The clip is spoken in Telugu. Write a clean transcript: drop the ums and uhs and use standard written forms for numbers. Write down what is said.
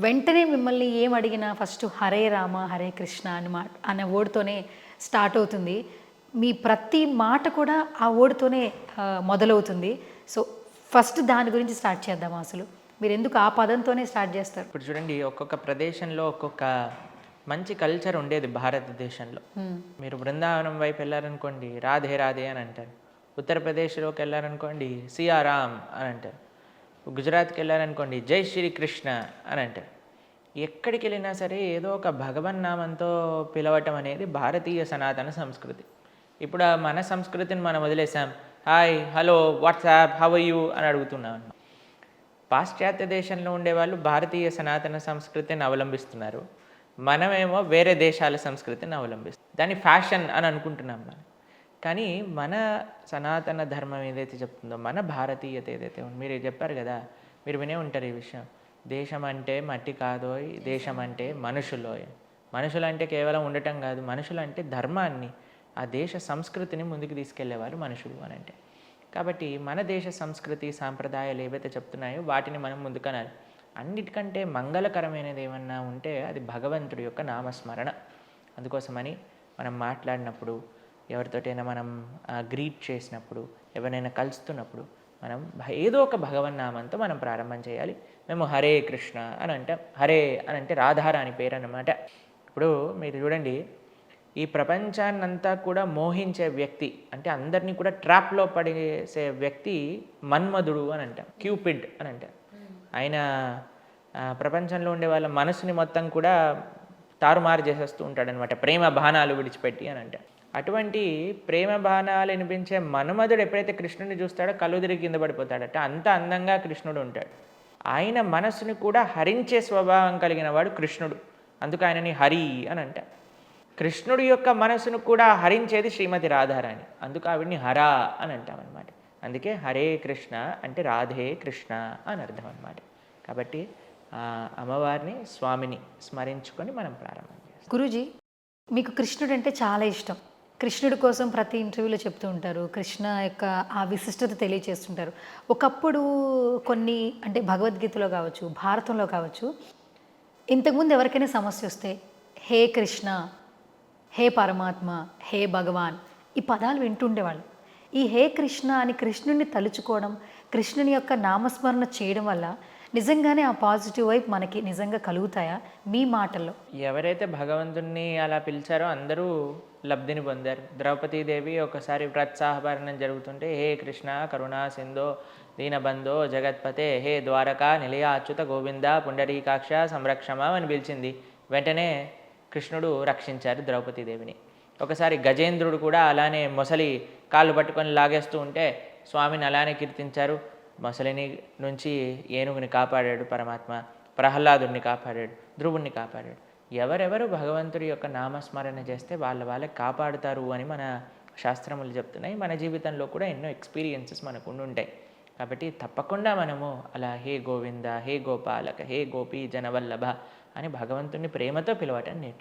వెంటనే మిమ్మల్ని ఏం అడిగినా ఫస్ట్ హరే రామ, హరే కృష్ణ అని అనే వర్డ్‌తోనే స్టార్ట్ అవుతుంది. మీ ప్రతి మాట కూడా ఆ వర్డ్‌తోనే మొదలవుతుంది. సో, ఫస్ట్ దాని గురించి స్టార్ట్ చేద్దామా అసలు? మీరెందుకు ఆ పదంతోనే స్టార్ట్ చేస్తారు? ఇప్పుడు చూడండి, ఒక్కొక్క ప్రదేశంలో ఒక్కొక్క మంచి కల్చర్ ఉండేది భారతదేశంలో. మీరు బృందావనం వైపు వెళ్ళారనుకోండి, రాధే రాధే అని అంటారు. ఉత్తరప్రదేశ్‌లోకి వెళ్ళారనుకోండి, సియారామ్ అని అంటారు. గుజరాత్‌కి వెళ్ళారనుకోండి, జై శ్రీకృష్ణ అని అంటారు. ఎక్కడికి వెళ్ళినా సరే ఏదో ఒక భగవన్నామంతో పిలవటం అనేది భారతీయ సనాతన సంస్కృతి. ఇప్పుడు మన సంస్కృతిని మనం వదిలేసాం. Hi, hello, WhatsApp, how are you అని అడుగుతున్నాం. పాశ్చాత్య దేశంలో ఉండేవాళ్ళు భారతీయ సనాతన సంస్కృతిని అవలంబిస్తున్నారు. మనమేమో వేరే దేశాల సంస్కృతిని అవలంబిస్తాం. దాన్ని ఫ్యాషన్ అని అనుకుంటున్నాం మనం. కానీ మన సనాతన ధర్మం ఏదైతే చెప్తుందో, మన భారతీయత ఏదైతే ఉందో, మీరు చెప్పారు కదా, మీరు వినే ఉంటారు ఈ విషయం. దేశం అంటే మట్టి కాదోయ్, దేశం అంటే మనుషులోయ్. మనుషులంటే కేవలం ఉండటం కాదు, మనుషులంటే ధర్మాన్ని, ఆ దేశ సంస్కృతిని ముందుకు తీసుకెళ్లేవారు మనుషులు అని అంటే. కాబట్టి మన దేశ సంస్కృతి సాంప్రదాయాలు ఏవైతే చెప్తున్నాయో వాటిని మనం ముందుకనాలి. అన్నిటికంటే మంగళకరమైనది ఏమన్నా ఉంటే అది భగవంతుడి యొక్క నామస్మరణ. అందుకోసమని మనం మాట్లాడినప్పుడు, ఎవరితోటైనా మనం గ్రీట్ చేసినప్పుడు, ఎవరైనా కలుస్తున్నప్పుడు మనం ఏదో ఒక భగవన్నామంతో మనం ప్రారంభం చేయాలి. మేము హరే కృష్ణ అని అంటాం. హరే అని అంటే రాధారాణి పేరు అన్నమాట. ఇప్పుడు మీరు చూడండి, ఈ ప్రపంచాన్నంతా కూడా మోహించే వ్యక్తి, అంటే అందరినీ కూడా ట్రాప్లో పడేసే వ్యక్తి మన్మధుడు అని అంటాం, క్యూపిడ్ అని అంటాం. ఆయన ప్రపంచంలో ఉండే వాళ్ళ మనసుని మొత్తం కూడా తారుమారు చేసేస్తూ ఉంటాడనమాట, ప్రేమ బాణాలు విడిచిపెట్టి అని అంటే. అటువంటి ప్రేమ బాణాలు వినిపించే మన్మధుడు ఎప్పుడైతే కృష్ణుడిని చూస్తాడో కళ్ళు తిరిగి కింద పడిపోతాడట. అంత అందంగా కృష్ణుడు ఉంటాడు. ఆయన మనసుని కూడా హరించే స్వభావం కలిగిన వాడు కృష్ణుడు. అందుకు ఆయనని హరి అని అంటారు. కృష్ణుడి యొక్క మనసును కూడా హరించేది శ్రీమతి రాధారాణి. అందుకు ఆవిడ్ని హరా అని అంటామన్నమాట. అందుకే హరే కృష్ణ అంటే రాధే కృష్ణ అని అర్థం అన్నమాట. కాబట్టి అమ్మవారిని, స్వామిని స్మరించుకొని మనం ప్రారంభం చేస్తాం. గురూజీ, మీకు కృష్ణుడు అంటే చాలా ఇష్టం. కృష్ణుడి కోసం ప్రతి ఇంటర్వ్యూలో చెప్తూ ఉంటారు. కృష్ణ యొక్క ఆ విశిష్టత తెలియచేస్తుంటారు. ఒకప్పుడు కొన్ని అంటే భగవద్గీతలో కావచ్చు, భారతంలో కావచ్చు, ఇంతకుముందు ఎవరికైనా సమస్య వస్తే హే కృష్ణ, హే పరమాత్మ, హే భగవాన్ ఈ పదాలు వింటుండేవాళ్ళు. ఈ హే కృష్ణ అని కృష్ణుడిని తలుచుకోవడం, కృష్ణుని యొక్క నామస్మరణ చేయడం వల్ల నిజంగానే ఆ పాజిటివ్ వైపు మనకి నిజంగా కలుగుతాయా మీ మాటల్లో? ఎవరైతే భగవంతుణ్ణి అలా పిలిచారో అందరూ లబ్ధిని పొందారు. ద్రౌపదీదేవి ఒకసారి వ్రత్సాహపరణం జరుగుతుంటే హే కృష్ణ కరుణా సింధో దీనబంధో జగత్పతే హే ద్వారకా నిలయ అచ్యుత గోవింద పుండరీకాక్ష సంరక్షమ అని పిలిచింది. వెంటనే కృష్ణుడు రక్షించారు ద్రౌపదీదేవిని. ఒకసారి గజేంద్రుడు కూడా అలానే మొసలి కాళ్ళు పట్టుకొని లాగేస్తూ ఉంటే స్వామిని అలానే కీర్తించారు. మొసలిని నుంచి ఏనుగుని కాపాడాడు పరమాత్మ, ప్రహ్లాదుని కాపాడాడు, ధ్రువుణ్ణి కాపాడాడు. ఎవరెవరు భగవంతుడి యొక్క నామస్మరణ చేస్తే వాళ్ళకి కాపాడుతారు అని మన శాస్త్రములు చెప్తున్నాయి. మన జీవితంలో కూడా ఎన్నో ఎక్స్పీరియన్సెస్ మనకు ఉండుంటాయి. కాబట్టి తప్పకుండా మనము అలా హే గోవింద, హే గోపాలక, హే గోపీ జనవల్లభ అని భగవంతుని ప్రేమతో పిలవటం నేర్చుకోవాలి.